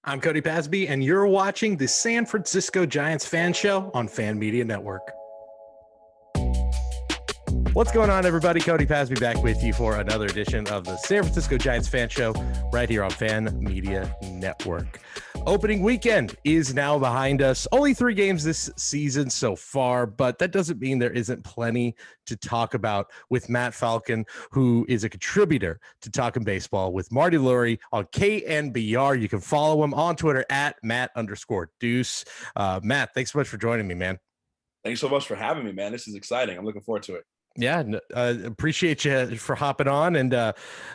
I'm Cody Pasby, and you're watching the San Francisco Giants Fan Show on Fan Media Network. What's going on, everybody? Cody Pasby back with you for another edition of the San Francisco Giants Fan Show right here on Fan Media Network. Opening weekend is now behind us. Only 3 games this season so far, but that doesn't mean there isn't plenty to talk about with Matt Faulcon, who is a contributor to Talkin Baseball with Marty Lurie on KNBR. You can follow him on Twitter at Matt_Deuce. Matt, thanks so much for joining me, man. Thanks so much for having me, man. This is exciting. I'm looking forward to it. Yeah, appreciate you for hopping on. And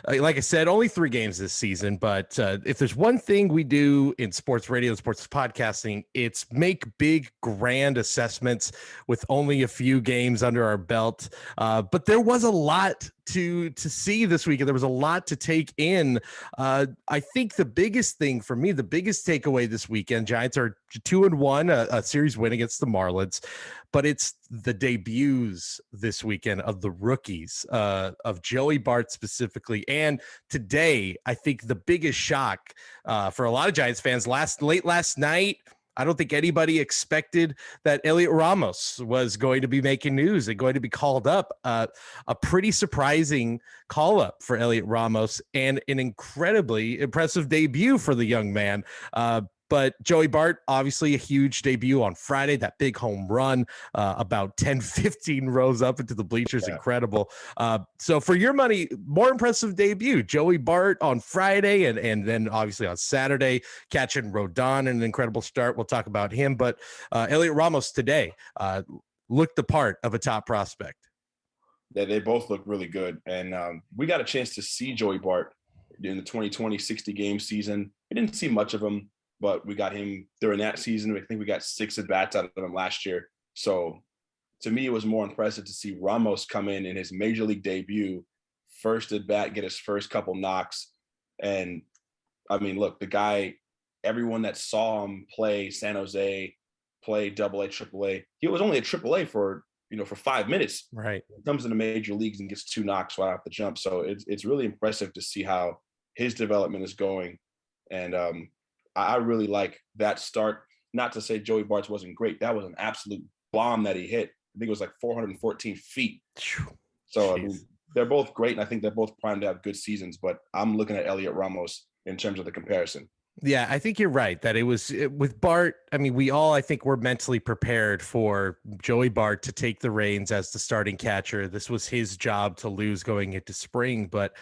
like I said, only 3 games this season. But if there's one thing we do in sports radio and sports podcasting, it's make big, grand assessments with only a few games under our belt. But there was a lot to see this weekend. There was a lot to take in. I think the biggest thing for me, the biggest takeaway this weekend, Giants are 2-1, a series win against the Marlins, but it's the debuts this weekend of the rookies, of Joey Bart specifically. And today, I think the biggest shock for a lot of Giants fans late last night, I don't think anybody expected that Heliot Ramos was going to be making news and going to be called up. A pretty surprising call up for Heliot Ramos and an incredibly impressive debut for the young man. But Joey Bart, obviously a huge debut on Friday, that big home run, about 10-15 rows up into the bleachers. Yeah. Incredible. So for your money, more impressive debut, Joey Bart on Friday, and then obviously on Saturday, catching Rodon, an incredible start. We'll talk about him. But Heliot Ramos today looked the part of a top prospect. They both look really good. And we got a chance to see Joey Bart in the 2020 60-game season. We didn't see much of him, but we got him during that season. I think we got 6 at-bats out of him last year. So to me, it was more impressive to see Ramos come in his major league debut, first at-bat, get his first couple knocks. And, I mean, look, the guy, everyone that saw him play San Jose, play AA, AAA, he was only at AAA for 5 minutes. Right. He comes into major leagues and gets 2 knocks right off the jump. So it's really impressive to see how his development is going. And I really like that start. Not to say Joey Bart's wasn't great. That was an absolute bomb that he hit. I think it was like 414 feet. So I mean, they're both great, and I think they're both primed to have good seasons. But I'm looking at Heliot Ramos in terms of the comparison. Yeah, I think you're right that it was with Bart. I mean, we all, I think, were mentally prepared for Joey Bart to take the reins as the starting catcher. This was his job to lose going into spring. But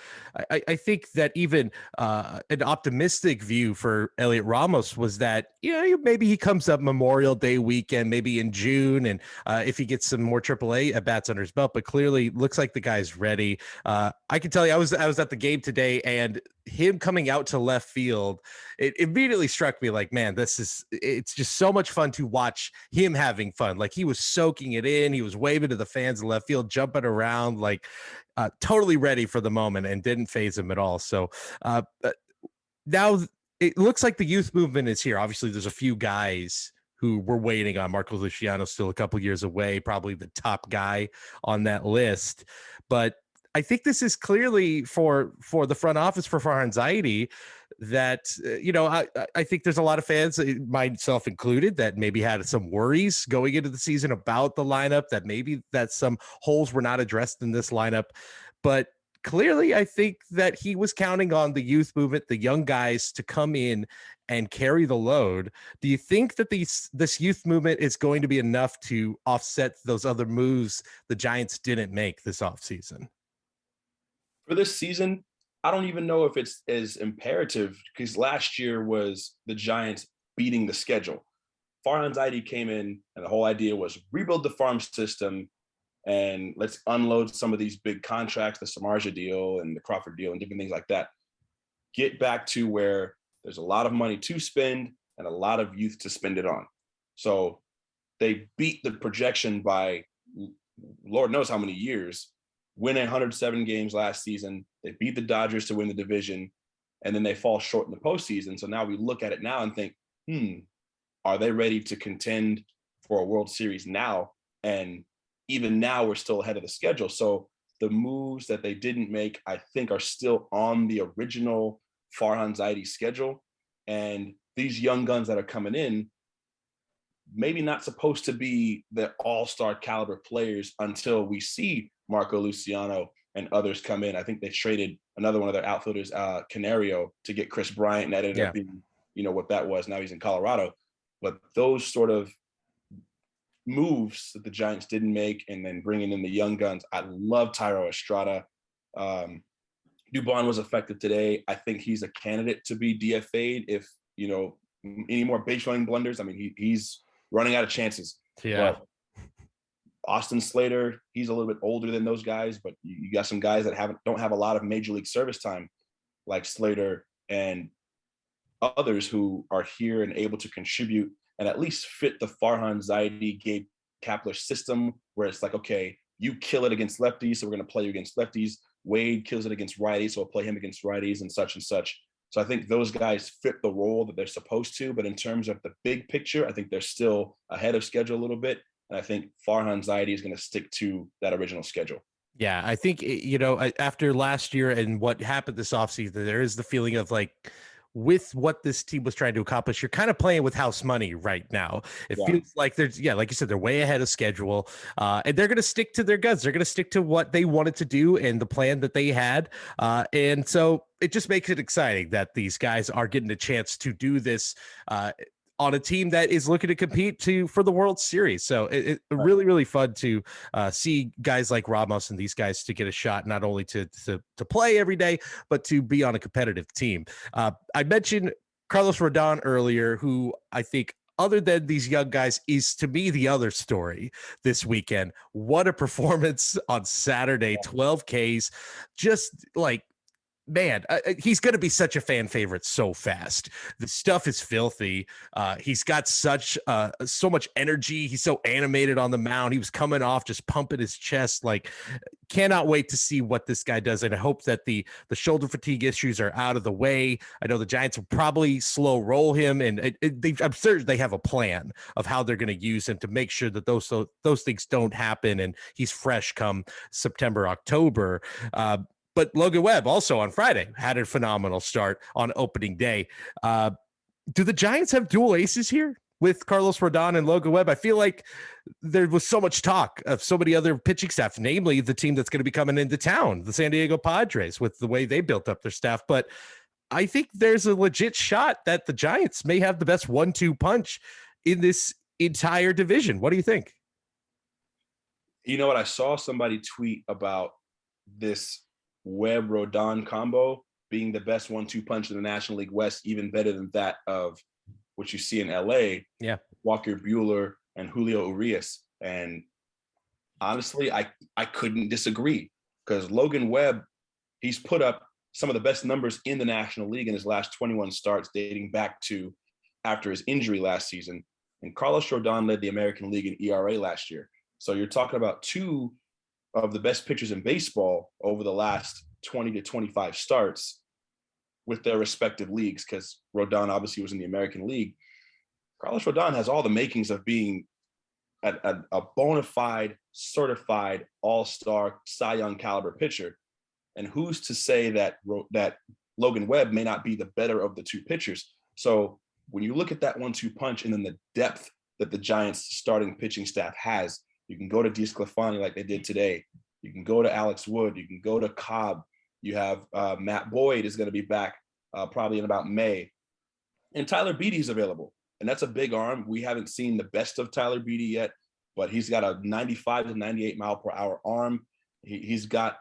I think that even an optimistic view for Heliot Ramos was that, maybe he comes up Memorial Day weekend, maybe in June, and if he gets some more AAA at-bats under his belt. But clearly looks like the guy's ready. I can tell you, I was at the game today, and him coming out to left field, it immediately struck me like, man, it's just so much fun to watch him having fun. Like, he was soaking it in. He was waving to the fans in left field, jumping around, like totally ready for the moment, and didn't faze him at all. So now it looks like the youth movement is here. Obviously, there's a few guys who we're waiting on. Marco Luciano still a couple years away, probably the top guy on that list. But I think this is clearly for the front office, for Farhan Zaidi, that, I think there's a lot of fans, myself included, that maybe had some worries going into the season about the lineup, that some holes were not addressed in this lineup. But clearly, I think that he was counting on the youth movement, the young guys, to come in and carry the load. Do you think that this youth movement is going to be enough to offset those other moves the Giants didn't make this offseason? For this season, I don't even know if it's as imperative, because last year was the Giants beating the schedule. Farhan Zaidi came in, and the whole idea was rebuild the farm system and let's unload some of these big contracts, the Samardzija deal and the Crawford deal and different things like that. Get back to where there's a lot of money to spend and a lot of youth to spend it on. So they beat the projection by Lord knows how many years, winning 107 games last season. They beat the Dodgers to win the division, and then they fall short in the postseason. So now we look at it now and think, are they ready to contend for a World Series now? And even now, we're still ahead of the schedule. So the moves that they didn't make, I think, are still on the original Farhan Zaidi schedule. And these young guns that are coming in, maybe not supposed to be the all-star caliber players until we see Marco Luciano and others come in. I think they traded another one of their outfielders, Canario, to get Chris Bryant, and that ended up being, what that was. Now he's in Colorado. But those sort of moves that the Giants didn't make, and then bringing in the young guns. I love Thairo Estrada. Dubon was effective today. I think he's a candidate to be DFA'd if, any more base running blunders. I mean, he's running out of chances. Yeah. But Austin Slater, he's a little bit older than those guys, but you got some guys that don't have a lot of major league service time, like Slater and others who are here and able to contribute and at least fit the Farhan Zaidi, Gabe Kapler system, where it's like, okay, you kill it against lefties, so we're going to play you against lefties. Wade kills it against righties, so we'll play him against righties and such and such. So I think those guys fit the role that they're supposed to, but in terms of the big picture, I think they're still ahead of schedule a little bit. And I think Farhan Zaidi is going to stick to that original schedule. Yeah, I think, after last year and what happened this offseason, there is the feeling of like, with what this team was trying to accomplish, you're kind of playing with house money right now. It feels like there's, like you said, they're way ahead of schedule, and they're going to stick to their guns. They're going to stick to what they wanted to do and the plan that they had. And so it just makes it exciting that these guys are getting a chance to do this, on a team that is looking to compete for the World Series. So it's really, really fun to see guys like Ramos and these guys to get a shot, not only to play every day, but to be on a competitive team. I mentioned Carlos Rodon earlier, who I think, other than these young guys, is to me the other story this weekend. What a performance on Saturday, 12 Ks, just like, man, he's going to be such a fan favorite so fast. The stuff is filthy. He's got so much energy. He's so animated on the mound. He was coming off just pumping his chest. Like, cannot wait to see what this guy does. And I hope that the shoulder fatigue issues are out of the way. I know the Giants will probably slow roll him, and I'm certain they have a plan of how they're going to use him to make sure that those things don't happen and he's fresh come September, October. But Logan Webb also on Friday had a phenomenal start on opening day. Do the Giants have dual aces here with Carlos Rodon and Logan Webb? I feel like there was so much talk of so many other pitching staff, namely the team that's going to be coming into town, the San Diego Padres, with the way they built up their staff. But I think there's a legit shot that the Giants may have the best 1-2 punch in this entire division. What do you think? You know what? I saw somebody tweet about this Webb Rodon combo being the best 1-2 punch in the National League West, even better than that of what you see in LA. Yeah. Walker Buehler and Julio Urias. And honestly, I couldn't disagree, because Logan Webb, he's put up some of the best numbers in the National League in his last 21 starts, dating back to after his injury last season. And Carlos Rodon led the American League in ERA last year. So you're talking about two of the best pitchers in baseball over the last 20 to 25 starts with their respective leagues, because Rodon obviously was in the American League. Carlos Rodon has all the makings of being a bona fide, certified all-star Cy Young caliber pitcher. And who's to say that Logan Webb may not be the better of the two pitchers? So when you look at that 1-2 punch and then the depth that the Giants starting pitching staff has, you can go to DeSclafani like they did today. You can go to Alex Wood. You can go to Cobb. You have Matt Boyd is going to be back probably in about May. And Tyler Beede is available. And that's a big arm. We haven't seen the best of Tyler Beede yet, but he's got a 95 to 98 mile per hour arm. He's got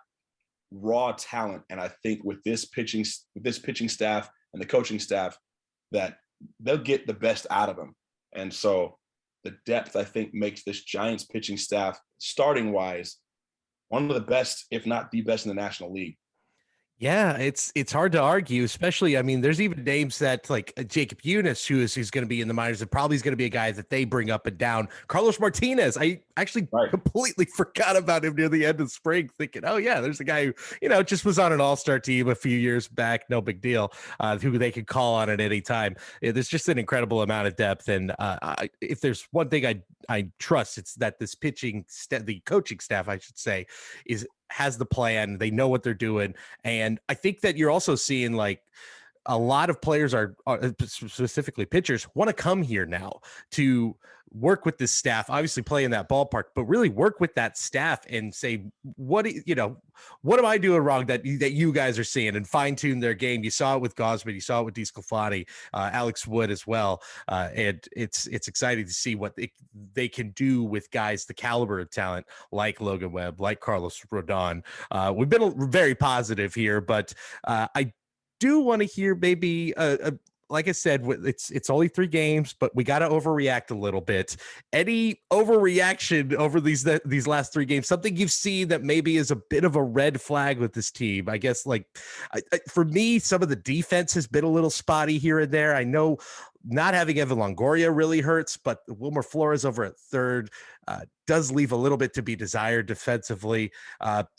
raw talent. And I think with this pitching staff and the coaching staff, that they'll get the best out of him. And so the depth, I think, makes this Giants pitching staff, starting wise, one of the best, if not the best in the National League. Yeah, it's hard to argue, especially, I mean, there's even names that like Jacob Eunice, who's going to be in the minors, and probably is going to be a guy that they bring up and down. Carlos Martinez, I actually completely forgot about him near the end of spring, thinking, oh yeah, there's a guy who, just was on an all-star team a few years back, no big deal, who they could call on at any time. There's just an incredible amount of depth, and if there's one thing I trust, it's that this the coaching staff, I should say, has the plan. They know what they're doing. And I think that you're also seeing like a lot of players are specifically pitchers want to come here now to work with this staff, obviously play in that ballpark, but really work with that staff and say, what am I doing wrong that you guys are seeing, and fine tune their game. You saw it with Gausman, you saw it with DeSclafani, Alex Wood as well. And it's exciting to see what they can do with guys, the caliber of talent like Logan Webb, like Carlos Rodon. We've been very positive here, but I do want to hear maybe like I said, it's only 3 games, but we got to overreact a little bit. Any overreaction over these last 3 games? Something you've seen that maybe is a bit of a red flag with this team? I guess, like, for me, some of the defense has been a little spotty here and there. I know not having Evan Longoria really hurts, but Wilmer Flores over at third does leave a little bit to be desired defensively.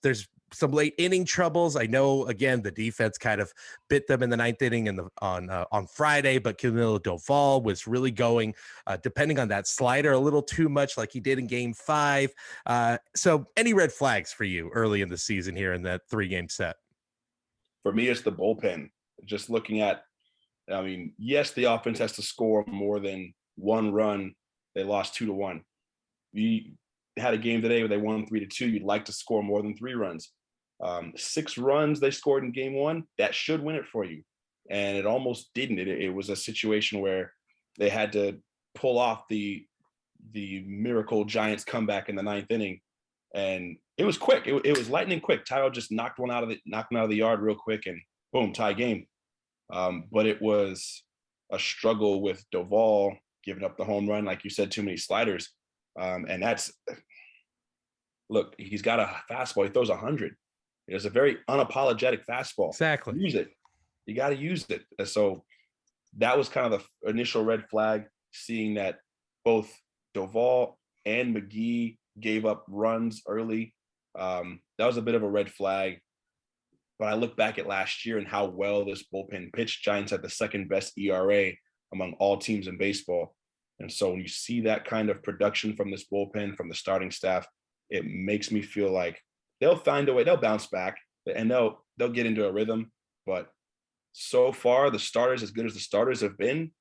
There's some late inning troubles. I know, again, the defense kind of bit them in the 9th inning on Friday, but Camilo Doval was really going, depending on that slider, a little too much, like he did in Game 5. So any red flags for you early in the season here in that 3-game set? For me, it's the bullpen. Just looking at, I mean, yes, the offense has to score more than 1 run. They lost 2-1. We had a game today where they won 3-2. You'd like to score more than 3 runs. 6 runs they scored in Game 1. That should win it for you, and it almost didn't. It was a situation where they had to pull off the miracle Giants comeback in the 9th inning, and it was quick. It was lightning quick. Tyro just knocked one out of the yard real quick, and boom, tie game. But it was a struggle with Doval giving up the home run, like you said, too many sliders. And that's, look, he's got a fastball. He throws 100. It's a very unapologetic fastball. Exactly. Use it. You got to use it. And so that was kind of the initial red flag, seeing that both Doval and McGee gave up runs early. That was a bit of a red flag. But I look back at last year and how well this bullpen pitched. Giants had the 2nd best ERA among all teams in baseball. And so when you see that kind of production from this bullpen, from the starting staff, it makes me feel like they'll find a way. They'll bounce back, and they'll get into a rhythm. But so far, the starters, as good as the starters have been,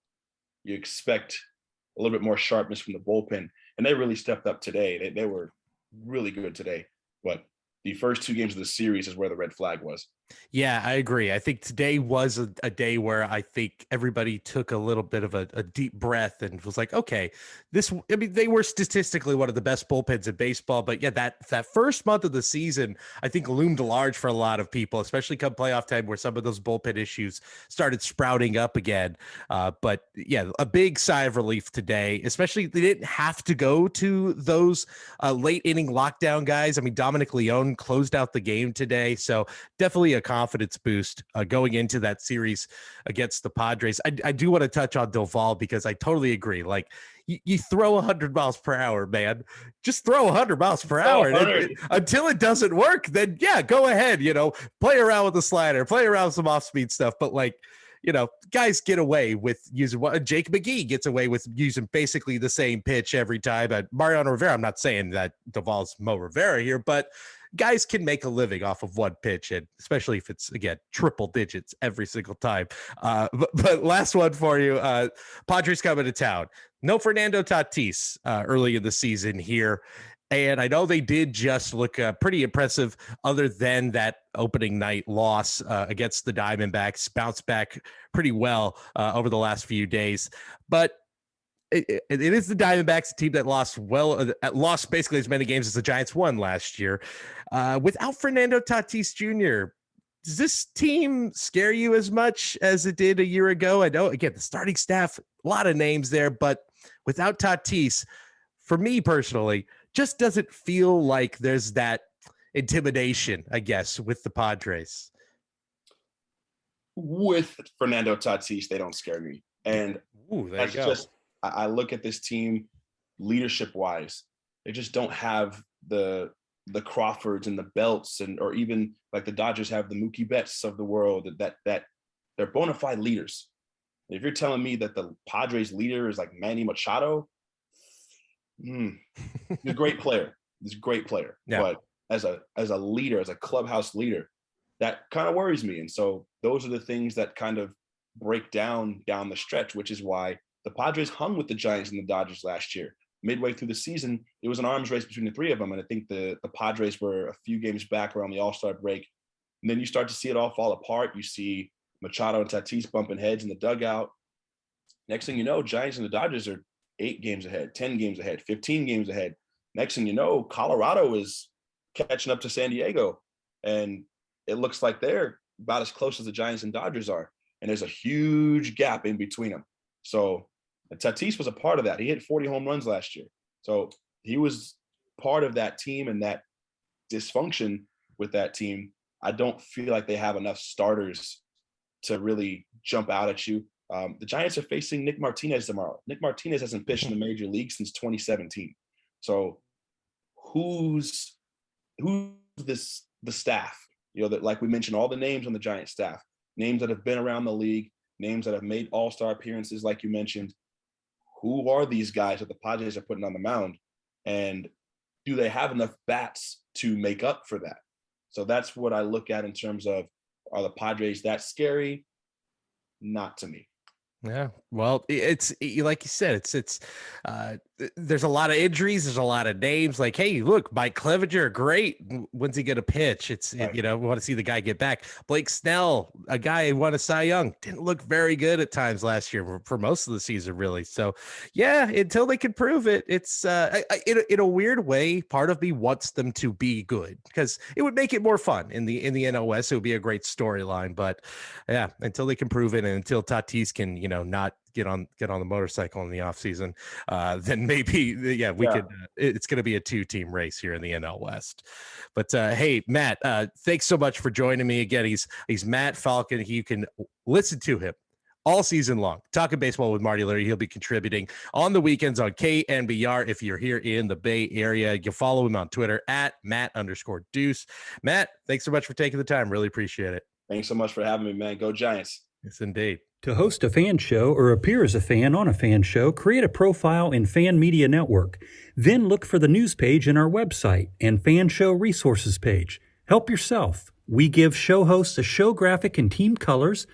you expect a little bit more sharpness from the bullpen. And they really stepped up today. They were really good today. But the first 2 games of the series is where the red flag was. Yeah, I agree. I think today was a day where I think everybody took a little bit of a deep breath and was like, okay, they were statistically one of the best bullpens in baseball. But yeah, that first month of the season, I think loomed large for a lot of people, especially come playoff time where some of those bullpen issues started sprouting up again. But yeah, a big sigh of relief today, especially they didn't have to go to those late inning lockdown guys. I mean, Dominic Leone closed out the game today. So definitely a confidence boost going into that series against the Padres. I do want to touch on Doval because I totally agree. Like, you throw 100 miles per hour, man. Just throw 100 miles per hour. Until it doesn't work, then yeah, go ahead. Play around with the slider, play around with some off-speed stuff. But like, guys get away with using what Jake McGee gets away with using basically the same pitch every time. Mariano Rivera, I'm not saying that Doval's Mo Rivera here, but guys can make a living off of one pitch, and especially if it's, again, triple digits every single time. But last one for you, Padres coming to town. No Fernando Tatis early in the season here. And I know they did just look pretty impressive other than that opening night loss against the Diamondbacks. Bounced back pretty well over the last few days. But it is the Diamondbacks, a team that lost basically as many games as the Giants won last year. Without Fernando Tatis Jr., does this team scare you as much as it did a year ago? I know, again, the starting staff, a lot of names there, but without Tatis, for me personally, just doesn't feel like there's that intimidation, I guess, with the Padres. With Fernando Tatis, they don't scare me. And that's just, I look at this team leadership-wise. They just don't have the Crawfords and the Belts, or even like the Dodgers have the Mookie Betts of the world, that they're bona fide leaders. If you're telling me that the Padres leader is like Manny Machado, he's a great player. He's a great player. Yeah. But as a leader, as a clubhouse leader, that kind of worries me. And so those are the things that kind of break down the stretch, which is why the Padres hung with the Giants and the Dodgers last year. Midway through the season, it was an arms race between the three of them. And I think the Padres were a few games back around the All-Star break. And then you start to see it all fall apart. You see Machado and Tatis bumping heads in the dugout. Next thing you know, Giants and the Dodgers are 8 games ahead, 10 games ahead, 15 games ahead. Next thing you know, Colorado is catching up to San Diego. And it looks like they're about as close as the Giants and Dodgers are. And there's a huge gap in between them. So Tatis was a part of that. He hit 40 home runs last year. So he was part of that team, and that dysfunction with that team, I don't feel like they have enough starters to really jump out at you. The Giants are facing Nick Martinez tomorrow. Nick Martinez hasn't pitched in the major league since 2017. So who's the staff? That, like we mentioned, all the names on the Giants staff, names that have been around the league, names that have made all-star appearances, like you mentioned. Who are these guys that the Padres are putting on the mound? And do they have enough bats to make up for that? So that's what I look at in terms of, are the Padres that scary? Not to me. Yeah, well, it's like you said, it's there's a lot of injuries, there's a lot of names. Like, hey, look, Mike Clevenger, great. When's he gonna pitch? Right. We want to see the guy get back. Blake Snell, a guy who won a Cy Young, didn't look very good at times last year for most of the season, really. So, yeah, until they can prove it, it's in a weird way, part of me wants them to be good because it would make it more fun in the NOS. It would be a great storyline, but yeah, until they can prove it, and until Tatis can, not get on the motorcycle in the off season, then maybe we could. It's going to be a 2-team race here in the NL West. But hey, Matt, thanks so much for joining me again. He's Matt Faulcon. You can listen to him all season long, Talkin Baseball with Marty Lurie. He'll be contributing on the weekends on KNBR if you're here in the Bay Area. You follow him on Twitter at Matt_Deuce. Matt, thanks so much for taking the time. Really appreciate it. Thanks so much for having me, man. Go Giants. Yes, indeed. To host a fan show or appear as a fan on a fan show, create a profile in Fan Media Network. Then look for the news page in our website and fan show resources page. Help yourself. We give show hosts a show graphic in team colors,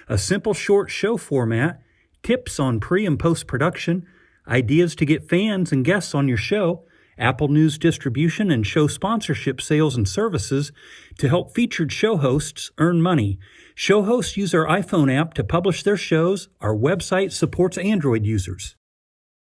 a simple short show format, tips on pre- and post-production, ideas to get fans and guests on your show, Apple News distribution, and show sponsorship sales and services to help featured show hosts earn money. Show hosts use our iPhone app to publish their shows. Our website supports Android users.